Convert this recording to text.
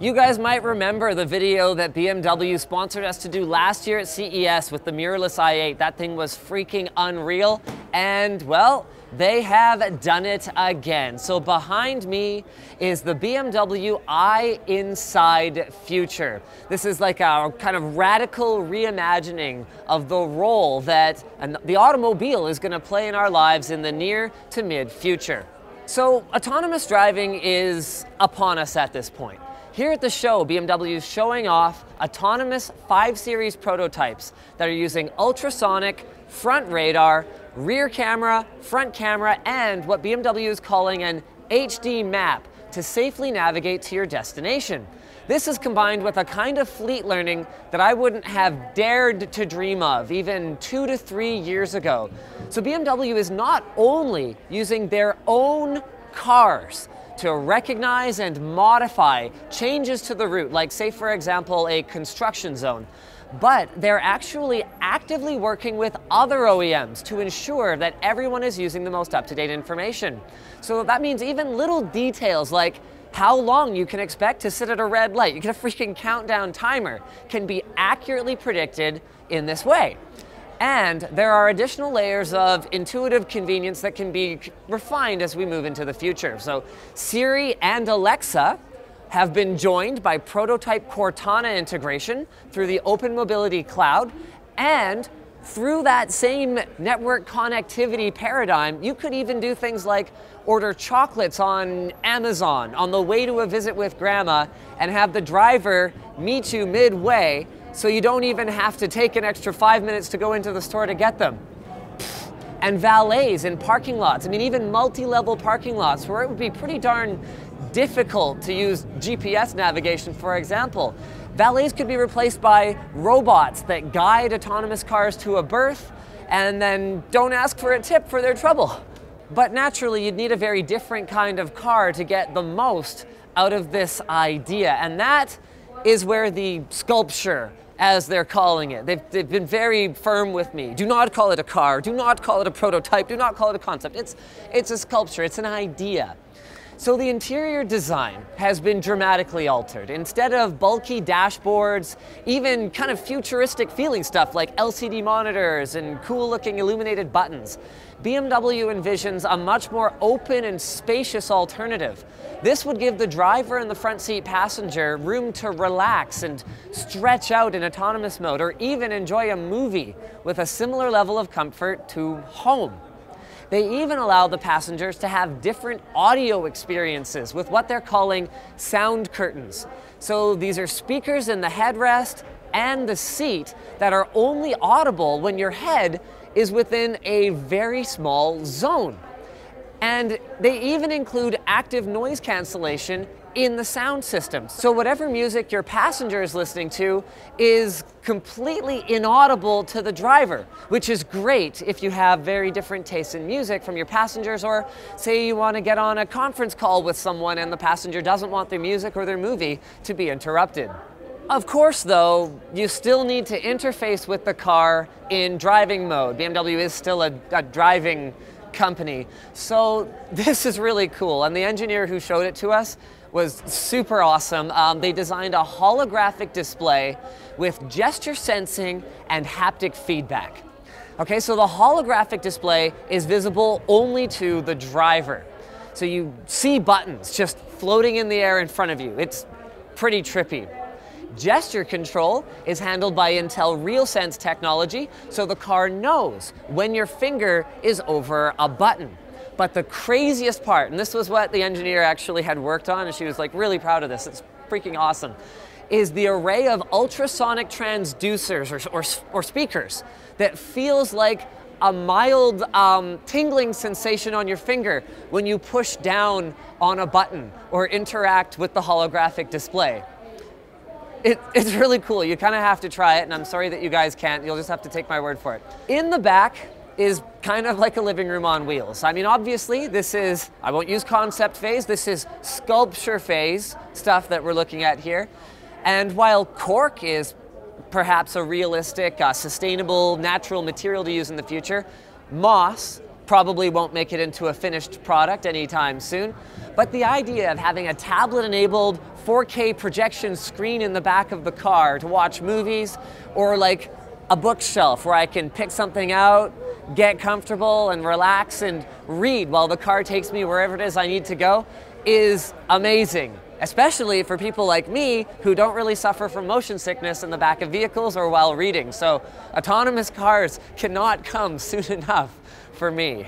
You guys might remember the video that BMW sponsored us to do last year at CES with the mirrorless i8. That thing was freaking unreal, and well, they have done it again. So behind me is the BMW i Inside Future. This is like a kind of radical reimagining of the role that the automobile is going to play in our lives in the near to mid future. So autonomous driving is upon us at this point. Here at the show, BMW is showing off autonomous 5 Series prototypes that are using ultrasonic, front radar, rear camera, front camera, and what BMW is calling an HD map to safely navigate to your destination. This is combined with a kind of fleet learning that I wouldn't have dared to dream of even 2 to 3 years ago. So BMW is not only using their own cars to recognize and modify changes to the route, like say for example a construction zone, but they're actually actively working with other OEMs to ensure that everyone is using the most up-to-date information. So that means even little details like how long you can expect to sit at a red light, you get a freaking countdown timer, can be accurately predicted in this way. And there are additional layers of intuitive convenience that can be refined as we move into the future. So Siri and Alexa have been joined by prototype Cortana integration through the Open Mobility Cloud, and through that same network connectivity paradigm, you could even do things like order chocolates on Amazon on the way to a visit with grandma and have the driver meet you midway, so you don't even have to take an extra 5 minutes to go into the store to get them. And valets in parking lots, I mean even multi-level parking lots where it would be pretty darn difficult to use GPS navigation, for example. Valets could be replaced by robots that guide autonomous cars to a berth and then don't ask for a tip for their trouble. But naturally, you'd need a very different kind of car to get the most out of this idea, and that is where the sculpture, as they're calling it. They've been very firm with me. Do not call it a car, do not call it a prototype, do not call it a concept. It's a sculpture, it's an idea. So the interior design has been dramatically altered. Instead of bulky dashboards, even kind of futuristic feeling stuff like LCD monitors and cool looking illuminated buttons, BMW envisions a much more open and spacious alternative. This would give the driver and the front seat passenger room to relax and stretch out in autonomous mode, or even enjoy a movie with a similar level of comfort to home. They even allow the passengers to have different audio experiences with what they're calling sound curtains. So these are speakers in the headrest and the seat that are only audible when your head is within a very small zone. And they even include active noise cancellation in the sound system. So whatever music your passenger is listening to is completely inaudible to the driver, which is great if you have very different tastes in music from your passengers, or say you want to get on a conference call with someone and the passenger doesn't want their music or their movie to be interrupted. Of course, though, you still need to interface with the car in driving mode. BMW is still a driving company. So this is really cool, and the engineer who showed it to us was super awesome. They designed a holographic display with gesture sensing and haptic feedback. Okay, so the holographic display is visible only to the driver. So you see buttons just floating in the air in front of you. It's pretty trippy. Gesture control is handled by Intel RealSense technology, so the car knows when your finger is over a button. But the craziest part, and this was what the engineer actually had worked on, and she was like really proud of this, it's freaking awesome, is the array of ultrasonic transducers or speakers that feels like a mild tingling sensation on your finger when you push down on a button or interact with the holographic display. It's really cool. You kind of have to try it, and I'm sorry that you guys can't. You'll just have to take my word for it. In the back is kind of like a living room on wheels. I mean, obviously, this is, I won't use concept phase, this is sculpture phase stuff that we're looking at here. And while cork is perhaps a realistic, sustainable, natural material to use in the future, moss probably won't make it into a finished product anytime soon. But the idea of having a tablet-enabled 4K projection screen in the back of the car to watch movies, or like a bookshelf where I can pick something out, get comfortable and relax and read while the car takes me wherever it is I need to go, is amazing. Especially for people like me who don't really suffer from motion sickness in the back of vehicles or while reading. So autonomous cars cannot come soon enough for me.